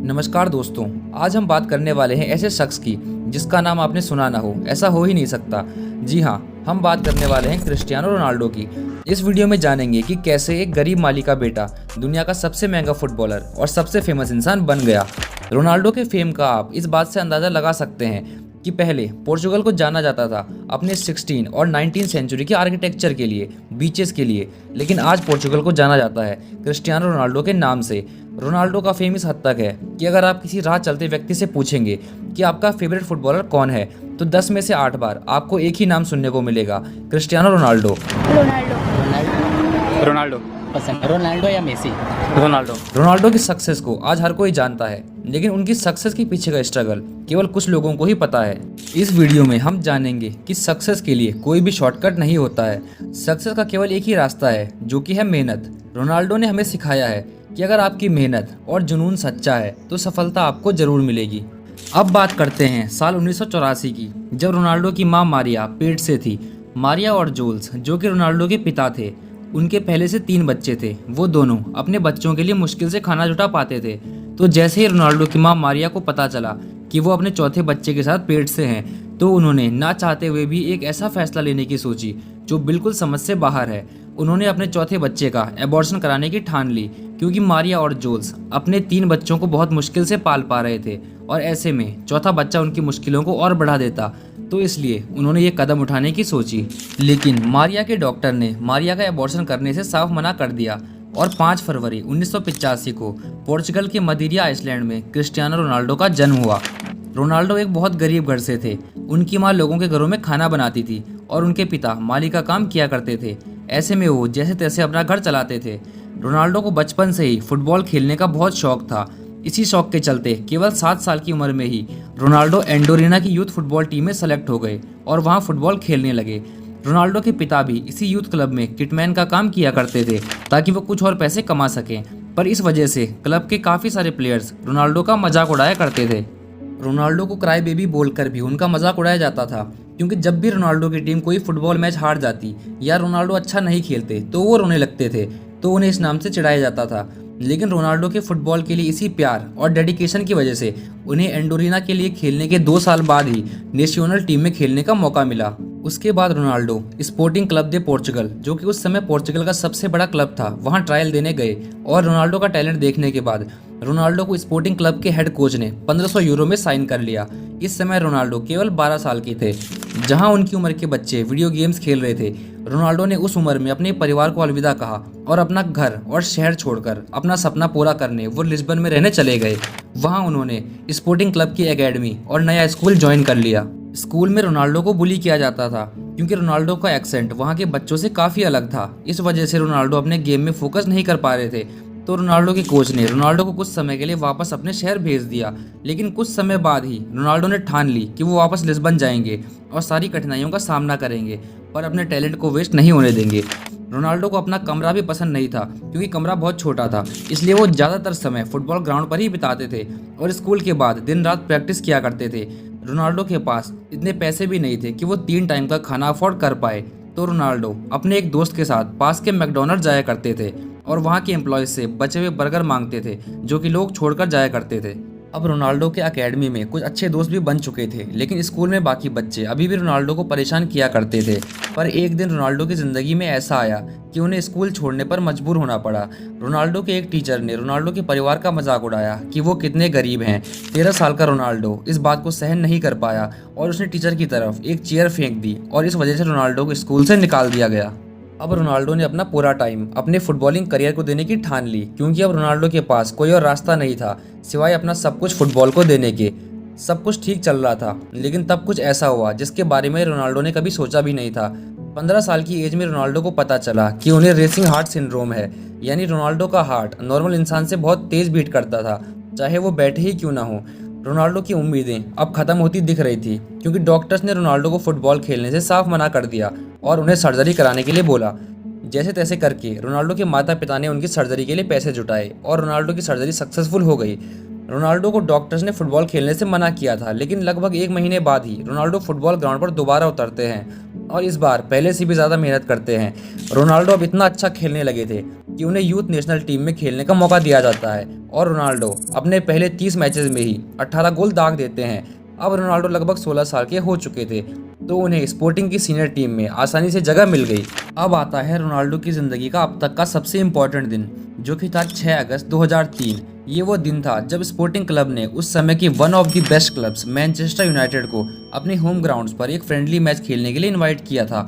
नमस्कार दोस्तों। आज हम बात करने वाले हैं ऐसे शख्स की जिसका नाम आपने सुना ना हो, ऐसा हो ही नहीं सकता। जी हाँ, हम बात करने वाले हैं क्रिस्टियानो रोनाल्डो की। इस वीडियो में जानेंगे कि कैसे एक गरीब माली का बेटा दुनिया का सबसे महंगा फुटबॉलर और सबसे फेमस इंसान बन गया। रोनाल्डो के फेम का आप इस बात से अंदाज़ा लगा सकते हैं कि पहले पोर्चुगल को जाना जाता था अपने 16 और 19 सेंचुरी के आर्किटेक्चर के लिए, बीचेस के लिए, लेकिन आज पोर्चुगल को जाना जाता है क्रिस्टियानो रोनाल्डो के नाम से। रोनाल्डो का फेम इस हद तक है कि अगर आप किसी राह चलते व्यक्ति से पूछेंगे कि आपका फेवरेट फुटबॉलर कौन है, तो 10 में से 8 बार आपको एक ही नाम सुनने को मिलेगा, क्रिस्टियानो रोनाल्डो। रोनाल्डो पसंद है। रोनाल्डो या मेसी? रोनाल्डो की सक्सेस को आज हर कोई जानता है, लेकिन उनकी सक्सेस के पीछे का स्ट्रगल केवल कुछ लोगों को ही पता है। इस वीडियो में हम जानेंगे कि सक्सेस के लिए कोई भी शॉर्टकट नहीं होता है। सक्सेस का केवल एक ही रास्ता है, जो कि है मेहनत। रोनाल्डो ने हमें सिखाया है कि अगर आपकी मेहनत और जुनून सच्चा है तो सफलता आपको जरूर मिलेगी। अब बात करते हैं साल 1984 की, जब रोनाल्डो की मां मारिया पेट से थी। मारिया और जोल्स, जो कि रोनाल्डो के पिता थे, उनके पहले से 3 बच्चे थे। वो दोनों अपने बच्चों के लिए मुश्किल से खाना जुटा पाते थे। तो जैसे ही रोनाल्डो की मां मारिया को पता चला कि वो अपने चौथे बच्चे के साथ पेट से हैं, तो उन्होंने ना चाहते हुए भी एक ऐसा फैसला लेने की सोची जो बिल्कुल समझ से बाहर है। उन्होंने अपने चौथे बच्चे का एबॉर्शन कराने की ठान ली, क्योंकि मारिया और जोल्स अपने 3 बच्चों को बहुत मुश्किल से पाल पा रहे थे और ऐसे में चौथा बच्चा उनकी मुश्किलों को और बढ़ा देता। तो इसलिए उन्होंने ये कदम उठाने की सोची। लेकिन मारिया के डॉक्टर ने मारिया का एबॉर्शन करने से साफ मना कर दिया और 5 फरवरी 1985 को पोर्चुगल के मदीरा आइसलैंड में क्रिस्टियानो रोनाल्डो का जन्म हुआ। रोनाल्डो एक बहुत गरीब घर से थे। उनकी मां लोगों के घरों में खाना बनाती थी और उनके पिता माली का काम किया करते थे। ऐसे में वो जैसे तैसे अपना घर चलाते थे। रोनाल्डो को बचपन से ही फुटबॉल खेलने का बहुत शौक था। इसी शौक के चलते केवल 7 साल की उम्र में ही रोनाल्डो एंडोरिना की यूथ फुटबॉल टीम में सेलेक्ट हो गए और वहां फुटबॉल खेलने लगे। रोनाल्डो के पिता भी इसी यूथ क्लब में किटमैन का काम किया करते थे, ताकि वो कुछ और पैसे कमा सकें। पर इस वजह से क्लब के काफ़ी सारे प्लेयर्स रोनाल्डो का मजाक उड़ाया करते थे। रोनाल्डो को क्राई बेबी बोलकर भी उनका मजाक उड़ाया जाता था, क्योंकि जब भी रोनाल्डो की टीम कोई फुटबॉल मैच हार जाती या रोनाल्डो अच्छा नहीं खेलते तो वो रोने लगते थे, तो उन्हें इस नाम से चिढ़ाया जाता था। लेकिन रोनाल्डो के फुटबॉल के लिए इसी प्यार और डेडिकेशन की वजह से उन्हें एंडोरिना के लिए खेलने के 2 साल बाद ही नेशनल टीम में खेलने का मौका मिला। उसके बाद रोनाल्डो स्पोर्टिंग क्लब दे पोर्चुगल, जो कि उस समय पोर्चुगल का सबसे बड़ा क्लब था, वहां ट्रायल देने गए और रोनाल्डो का टैलेंट देखने के बाद रोनाल्डो को स्पोर्टिंग क्लब के हेड कोच ने 1500 यूरो में साइन कर लिया। इस समय रोनाल्डो केवल 12 साल के थे। जहां उनकी उम्र के बच्चे वीडियो गेम्स खेल रहे थे, रोनाल्डो ने उस उम्र में अपने परिवार को अलविदा कहा और अपना घर और शहर छोड़कर अपना सपना पूरा करने वो लिस्बन में रहने चले गए। वहां उन्होंने स्पोर्टिंग क्लब की एकेडमी और नया स्कूल ज्वाइन कर लिया। स्कूल में रोनाल्डो को बुली किया जाता था, क्योंकि रोनाल्डो का एक्सेंट वहां के बच्चों से काफ़ी अलग था। इस वजह से रोनाल्डो अपने गेम में फोकस नहीं कर पा रहे थे। तो रोनाल्डो के कोच ने रोनाल्डो को कुछ समय के लिए वापस अपने शहर भेज दिया। लेकिन कुछ समय बाद ही रोनाल्डो ने ठान ली कि वो वापस लिस्बन जाएंगे और सारी कठिनाइयों का सामना करेंगे, पर अपने टैलेंट को वेस्ट नहीं होने देंगे। रोनाल्डो को अपना कमरा भी पसंद नहीं था, क्योंकि कमरा बहुत छोटा था, इसलिए वो ज़्यादातर समय फुटबॉल ग्राउंड पर ही बिताते थे और स्कूल के बाद दिन रात प्रैक्टिस किया करते थे। रोनाल्डो के पास इतने पैसे भी नहीं थे कि वो 3 टाइम का खाना अफोर्ड कर पाए। तो रोनाल्डो अपने एक दोस्त के साथ पास के मैकडोनल्ड जाया करते थे और वहाँ के एम्प्लॉयज से बचे हुए बर्गर मांगते थे, जो कि लोग छोड़कर जाया करते थे। अब रोनाल्डो के एकेडमी में कुछ अच्छे दोस्त भी बन चुके थे, लेकिन स्कूल में बाकी बच्चे अभी भी रोनाल्डो को परेशान किया करते थे। पर एक दिन रोनाल्डो की ज़िंदगी में ऐसा आया कि उन्हें स्कूल छोड़ने पर मजबूर होना पड़ा। रोनाल्डो के एक टीचर ने रोनाल्डो के परिवार का मजाक उड़ाया कि वो कितने गरीब हैं। 13 साल का रोनाल्डो इस बात को सहन नहीं कर पाया और उसने टीचर की तरफ एक चेयर फेंक दी और इस वजह से रोनाल्डो को स्कूल से निकाल दिया गया। अब रोनाल्डो ने अपना पूरा टाइम अपने फुटबॉलिंग करियर को देने की ठान ली, क्योंकि अब रोनाल्डो के पास कोई और रास्ता नहीं था सिवाय अपना सब कुछ फुटबॉल को देने के। सब कुछ ठीक चल रहा था, लेकिन तब कुछ ऐसा हुआ जिसके बारे में रोनाल्डो ने कभी सोचा भी नहीं था। 15 साल की एज में रोनाल्डो को पता चला कि उन्हें रेसिंग हार्ट सिंड्रोम है, यानी रोनाल्डो का हार्ट नॉर्मल इंसान से बहुत तेज बीट करता था, चाहे वो बैठे ही क्यों ना हो। रोनाल्डो की उम्मीदें अब खत्म होती दिख रही थी, क्योंकि डॉक्टर्स ने रोनाल्डो को फुटबॉल खेलने से साफ मना कर दिया और उन्हें सर्जरी कराने के लिए बोला। जैसे तैसे करके रोनाल्डो के माता पिता ने उनकी सर्जरी के लिए पैसे जुटाए और रोनाल्डो की सर्जरी सक्सेसफुल हो गई। रोनाल्डो को डॉक्टर्स ने फुटबॉल खेलने से मना किया था, लेकिन लगभग 1 महीने बाद ही रोनाल्डो फुटबॉल ग्राउंड पर दोबारा उतरते हैं और इस बार पहले से भी ज़्यादा मेहनत करते हैं। रोनाल्डो अब इतना अच्छा खेलने लगे थे कि उन्हें यूथ नेशनल टीम में खेलने का मौका दिया जाता है और रोनाल्डो अपने पहले 30 मैचेस में ही 18 गोल दाग देते हैं। अब रोनाल्डो लगभग 16 साल के हो चुके थे, तो उन्हें स्पोर्टिंग की सीनियर टीम में आसानी से जगह मिल गई। अब आता है रोनाल्डो की ज़िंदगी का अब तक का सबसे इम्पोर्टेंट दिन, जो कि था 6 अगस्त 2003। ये वो दिन था जब स्पोर्टिंग क्लब ने उस समय की one of the best clubs Manchester United को अपने होम ग्राउंड्स पर एक फ्रेंडली मैच खेलने के लिए इनवाइट किया था।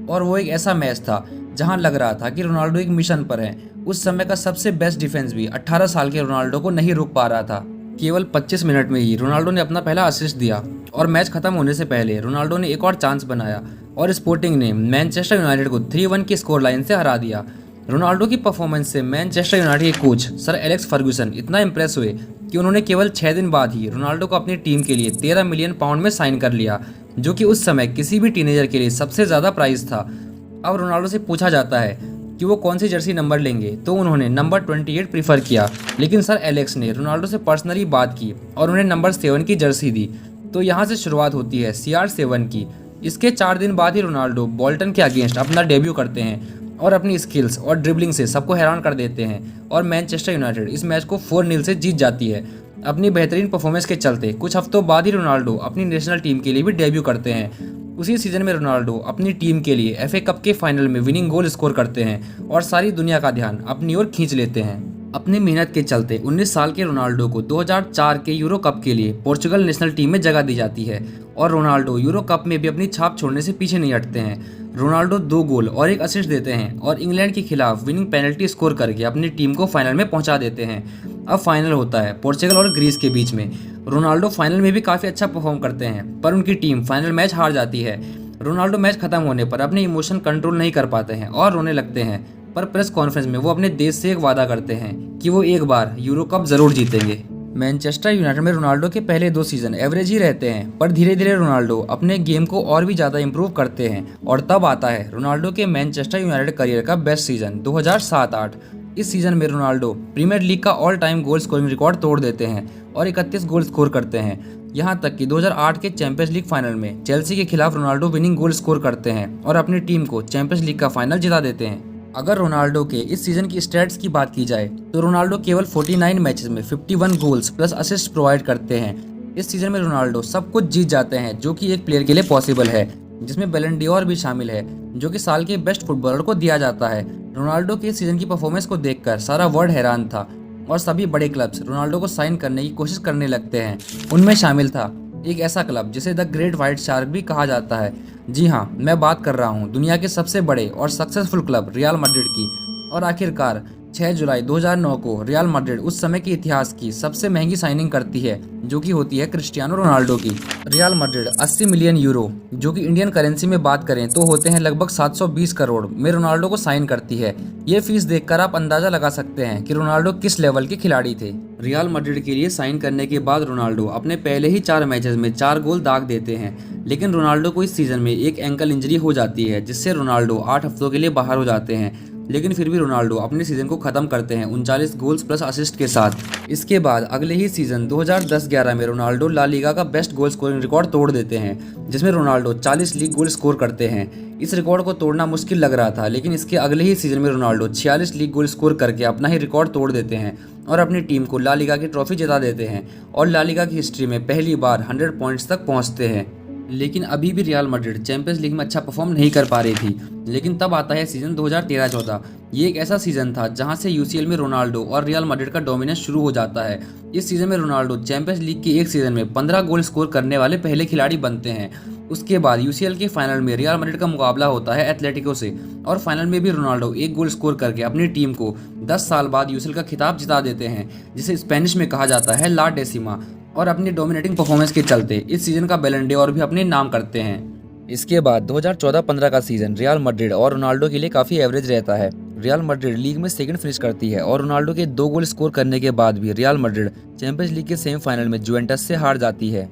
और वो एक ऐसा मैच था जहां लग रहा था कि रोनाल्डो एक मिशन पर है। उस समय का सबसे बेस्ट डिफेंस भी 18 साल के रोनाल्डो को नहीं रोक पा रहा था। केवल 25 मिनट में ही रोनाल्डो ने अपना पहला असिस्ट दिया और मैच खत्म होने से पहले रोनाल्डो ने एक और चांस बनाया और स्पोर्टिंग ने मैनचेस्टर यूनाइटेड को 3-1 की स्कोर लाइन से हरा दिया। रोनाल्डो की परफॉर्मेंस से मैनचेस्टर यूनाइटेड के कोच सर एलेक्स फर्गुसन इतना इंप्रेस हुए कि उन्होंने केवल 6 दिन बाद ही रोनाल्डो को अपनी टीम के लिए 13 मिलियन पाउंड में साइन कर लिया, जो कि उस समय किसी भी टीनेजर के लिए सबसे ज़्यादा प्राइस था। अब रोनाल्डो से पूछा जाता है कि वो कौन सी जर्सी नंबर लेंगे, तो उन्होंने नंबर 28 प्रीफर किया, लेकिन सर एलेक्स ने रोनाल्डो से पर्सनली बात की और उन्हें नंबर 7 की जर्सी दी। तो यहाँ से शुरुआत होती है CR7 की। इसके 4 दिन बाद ही रोनाल्डो बोल्टन के अगेंस्ट अपना डेब्यू करते हैं और अपनी स्किल्स और ड्रिबलिंग से सबको हैरान कर देते हैं और मैनचेस्टर यूनाइटेड इस मैच को 4-0 से जीत जाती है। अपनी बेहतरीन परफॉर्मेंस के चलते कुछ हफ्तों बाद ही रोनाल्डो अपनी नेशनल टीम के लिए भी डेब्यू करते हैं। उसी सीजन में रोनाल्डो अपनी टीम के लिए FA कप के फाइनल में विनिंग गोल स्कोर करते हैं और सारी दुनिया का ध्यान अपनी ओर खींच लेते हैं। अपनी मेहनत के चलते 19 साल के रोनाल्डो को 2004 के यूरो कप के लिए पोर्चुगल नेशनल टीम में जगह दी जाती है और रोनाल्डो यूरो कप में भी अपनी छाप छोड़ने से पीछे नहीं हटते हैं। रोनाल्डो 2 गोल और 1 असिस्ट देते हैं और इंग्लैंड के खिलाफ विनिंग पेनल्टी स्कोर करके अपनी टीम को फाइनल में पहुंचा देते हैं। अब फाइनल होता है पोर्चुगल और ग्रीस के बीच में। रोनाल्डो फाइनल में भी काफ़ी अच्छा परफॉर्म करते हैं, पर उनकी टीम फाइनल मैच हार जाती है। रोनाल्डो मैच खत्म होने पर अपने इमोशन कंट्रोल नहीं कर पाते हैं और रोने लगते हैं, पर प्रेस कॉन्फ्रेंस में वो अपने देश से एक वादा करते हैं कि वो एक बार यूरो कप जरूर जीतेंगे। मैनचेस्टर यूनाइटेड में रोनाल्डो के पहले 2 सीजन एवरेज ही रहते हैं, पर धीरे धीरे रोनाल्डो अपने गेम को और भी ज़्यादा इंप्रूव करते हैं और तब आता है रोनाल्डो के मैनचेस्टर यूनाइटेड करियर का बेस्ट सीजन 2007-8। इस सीजन में रोनाल्डो प्रीमियर लीग का all time goal scoring record तोड़ देते हैं और 31 गोल स्कोर करते हैं। यहाँ तक कि 2008 के चैंपियंस लीग फाइनल में चेल्सी के खिलाफ रोनाल्डो विनिंग गोल स्कोर करते हैं और अपनी टीम को चैंपियंस लीग का फाइनल जिता देते हैं। अगर रोनाल्डो के इस सीजन की स्टैट्स की बात की जाए तो रोनाल्डो केवल 49 मैचेस में 51 गोल्स प्लस असिस्ट प्रोवाइड करते हैं। इस सीजन में रोनाल्डो सब कुछ जीत जाते हैं जो कि एक प्लेयर के लिए पॉसिबल है, जिसमें बैलन डी'ओर भी शामिल है, जो कि साल के बेस्ट फुटबॉलर को दिया जाता है। रोनाल्डो के इस सीजन की परफॉर्मेंस को देखकर सारा वर्ल्ड हैरान था और सभी बड़े क्लब्स रोनाल्डो को साइन करने की कोशिश करने लगते हैं। उनमें शामिल था एक ऐसा क्लब जिसे द ग्रेट व्हाइट शार्क भी कहा जाता है। जी हाँ, मैं बात कर रहा हूँ दुनिया के सबसे बड़े और सक्सेसफुल क्लब रियल मैड्रिड की। और आखिरकार 6 जुलाई 2009 को रियल मैड्रिड उस समय के इतिहास की सबसे महंगी साइनिंग करती है, जो कि होती है क्रिस्टियानो रोनाल्डो की। रियल मैड्रिड 80 मिलियन यूरो, जो कि इंडियन करेंसी में बात करें तो होते हैं लगभग 720 करोड़ में रोनाल्डो को साइन करती है। ये फीस देखकर आप अंदाजा लगा सकते हैं कि रोनाल्डो किस लेवल के खिलाड़ी थे। रियल मैड्रिड के लिए साइन करने के बाद रोनाल्डो अपने पहले ही 4 मैचेस में 4 गोल दाग देते हैं, लेकिन रोनाल्डो को इस सीजन में एक एंकल इंजरी हो जाती है, जिससे रोनाल्डो 8 हफ्तों के लिए बाहर हो जाते हैं। लेकिन फिर भी रोनाल्डो अपने सीजन को खत्म करते हैं 39 गोल्स प्लस असिस्ट के साथ। इसके बाद अगले ही सीजन 2010-11 में रोनाल्डो ला लीगा का बेस्ट गोल स्कोरिंग रिकॉर्ड तोड़ देते हैं, जिसमें रोनाल्डो 40 लीग गोल स्कोर करते हैं। इस रिकॉर्ड को तोड़ना मुश्किल लग रहा था, लेकिन इसके अगले ही सीजन में रोनाल्डो 46 लीग गोल स्कोर करके अपना ही रिकॉर्ड तोड़ देते हैं और अपनी टीम को ला लीगा की ट्रॉफी जिता देते हैं और ला लीगा की हिस्ट्री में पहली बार 100 पॉइंट्स तक पहुंचते हैं। लेकिन अभी भी रियल मैड्रिड चैंपियंस लीग में अच्छा परफॉर्म नहीं कर पा रही थी। लेकिन तब आता है सीजन 2013-14। ये एक ऐसा सीजन था जहां से UCL में रोनाल्डो और रियल मैड्रिड का डोमिनेंस शुरू हो जाता है। इस सीजन में रोनाल्डो चैंपियंस लीग के एक सीजन में 15 गोल स्कोर करने वाले पहले खिलाड़ी बनते हैं। उसके बाद UCL के फाइनल में रियल मैड्रिड का मुकाबला होता है एथलेटिको से और फाइनल में भी रोनाल्डो 1 गोल स्कोर करके अपनी टीम को 10 साल बाद UCL का खिताब जिता देते हैं, जिसे स्पेनिश में कहा जाता है ला डेसिमा। और अपनी डोमिनेटिंग परफॉर्मेंस के चलते इस सीजन का बैलन डी'ओर भी अपने नाम करते हैं। इसके बाद 2014-15 का सीजन रियल मैड्रिड और रोनाल्डो के लिए काफ़ी एवरेज रहता है। रियल मैड्रिड लीग में सेकंड फिनिश करती है और रोनाल्डो के 2 गोल स्कोर करने के बाद भी रियल मैड्रिड चैंपियंस लीग के सेमीफाइनल में जुवेंटस से हार जाती है।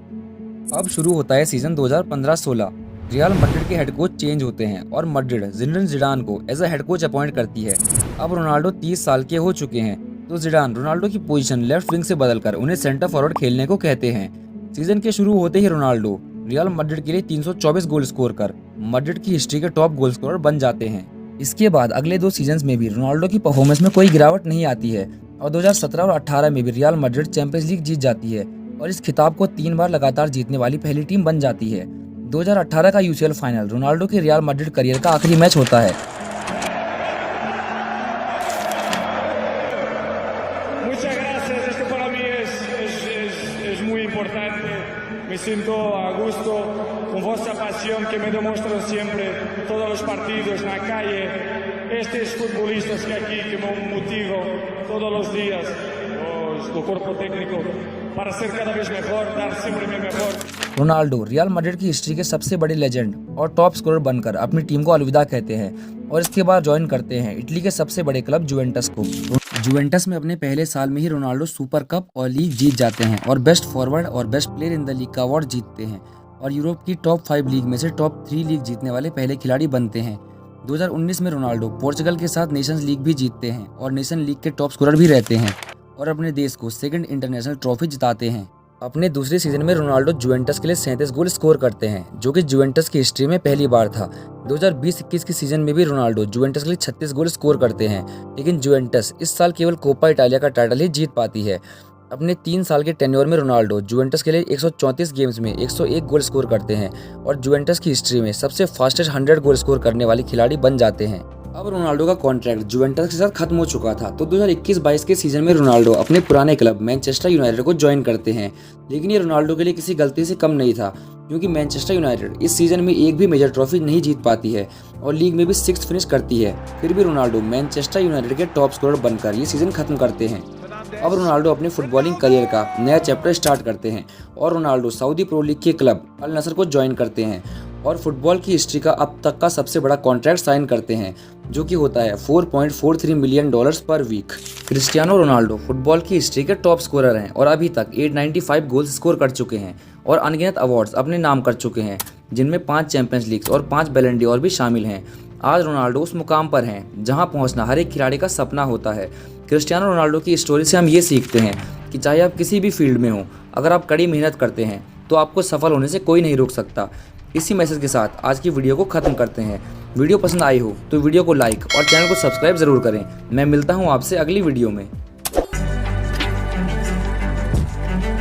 अब शुरू होता है सीजन 2015-16। रियल मैड्रिड के हेड कोच चेंज होते हैं और मैड्रिड ज़िनेडिन ज़िडान को as a head coach appoint करती है। अब रोनाल्डो 30 साल के हो चुके हैं, तो जिडान रोनाल्डो की पोजीशन लेफ्ट विंग से बदलकर उन्हें सेंटर फॉरवर्ड खेलने को कहते हैं। सीजन के शुरू होते ही रोनाल्डो रियल मैड्रिड के लिए 324 गोल स्कोर कर मैड्रिड की हिस्ट्री के टॉप गोल स्कोरर बन जाते हैं। इसके बाद अगले 2 सीजन्स में भी रोनाल्डो की परफॉर्मेंस में कोई गिरावट नहीं आती है और 2017 और 18 में भी रियल मैड्रिड चैंपियंस लीग जीत जाती है और इस खिताब को 3 बार लगातार जीतने वाली पहली टीम बन जाती है। 2018 का यूसीएल फाइनल रोनाल्डो के रियल मैड्रिड करियर का आखिरी मैच होता है। Muchas gracias, esto para mí es muy importante. Me siento a gusto con vuestra pasión que me demuestran siempre todos los partidos en la calle. Estos futbolistas que aquí que me motivan todos los días, el cuerpo técnico, para ser cada vez mejor, dar siempre mi mejor. Ronaldo real Madrid की history के सबसे बड़े legend और top scorer बनकर अपनी team को अलविदा कहते हैं और इसके बाद ज्वाइन करते हैं इटली के सबसे बड़े क्लब जुवेंटस को। जुवेंटस में अपने पहले साल में ही रोनाल्डो सुपर कप और लीग जीत जाते हैं और बेस्ट फॉरवर्ड और best player in the league का अवार्ड जीतते हैं और यूरोप की टॉप 5 लीग में से टॉप 3 लीग जीतने वाले पहले खिलाड़ी बनते हैं। 2019 में रोनाल्डो पोर्चुगल के साथ नेशंस लीग भी जीतते हैं और नेशन लीग के टॉप स्कोरर भी रहते हैं और अपने देश को सेकंड इंटरनेशनल ट्रॉफी जिताते हैं। अपने दूसरे सीजन में रोनाल्डो जुवेंटस के लिए 37 गोल स्कोर करते हैं जो कि जुवेंटस की हिस्ट्री में पहली बार था। 2020-21 के सीजन में भी रोनाल्डो जुवेंटस के लिए 36 गोल स्कोर करते हैं, लेकिन जुवेंटस इस साल केवल कोपा इटालिया का टाइटल ही जीत पाती है। अपने 3 साल के टेन्योर में रोनाल्डो जुवेंटस के लिए 134 गेम्स में 101 गोल स्कोर करते हैं और जुवेंटस की हिस्ट्री में सबसे फास्टेस्ट 100 गोल स्कोर करने वाले खिलाड़ी बन जाते हैं। अब रोनाल्डो का कॉन्ट्रैक्ट जुवेंटस के साथ खत्म हो चुका था तो 2021-22 के सीजन में रोनाल्डो अपने पुराने क्लब मैनचेस्टर यूनाइटेड को ज्वाइन करते हैं, लेकिन ये रोनाल्डो के लिए किसी गलती से कम नहीं था क्योंकि मैनचेस्टर यूनाइटेड इस सीजन में एक भी मेजर ट्रॉफी नहीं जीत पाती है और लीग में भी 6th फिनिश करती है। फिर भी रोनाल्डो मैनचेस्टर यूनाइटेड के टॉप स्कोरर बनकर ये सीजन खत्म करते हैं। अब रोनाल्डो अपने फुटबॉलिंग करियर का नया चैप्टर स्टार्ट करते हैं और रोनाल्डो सऊदी प्रो लीग के क्लब अल नसर को ज्वाइन करते हैं और फुटबॉल की हिस्ट्री का अब तक का सबसे बड़ा कॉन्ट्रैक्ट साइन करते हैं जो कि होता है $4.43 million per week. Cristiano Ronaldo football की हिस्ट्री के टॉप स्कोरर हैं और अभी तक 895 गोल्स स्कोर कर चुके हैं और अनगिनत अवार्ड्स अपने नाम कर चुके हैं जिनमें 5 चैंपियंस लीग्स और 5 बैलन ड'ओर भी शामिल हैं। आज रोनाल्डो उस मुकाम पर हैं जहां पहुंचना हर एक खिलाड़ी का सपना होता है। क्रिस्टियानो रोनाल्डो की स्टोरी से हम ये सीखते हैं कि चाहे आप किसी भी फील्ड में हो, अगर आप कड़ी मेहनत करते हैं तो आपको सफल होने से कोई नहीं रोक सकता। इसी मैसेज के साथ आज की वीडियो को खत्म करते हैं। वीडियो पसंद आई हो तो वीडियो को लाइक और चैनल को सब्सक्राइब जरूर करें। मैं मिलता हूँ आपसे अगली वीडियो में।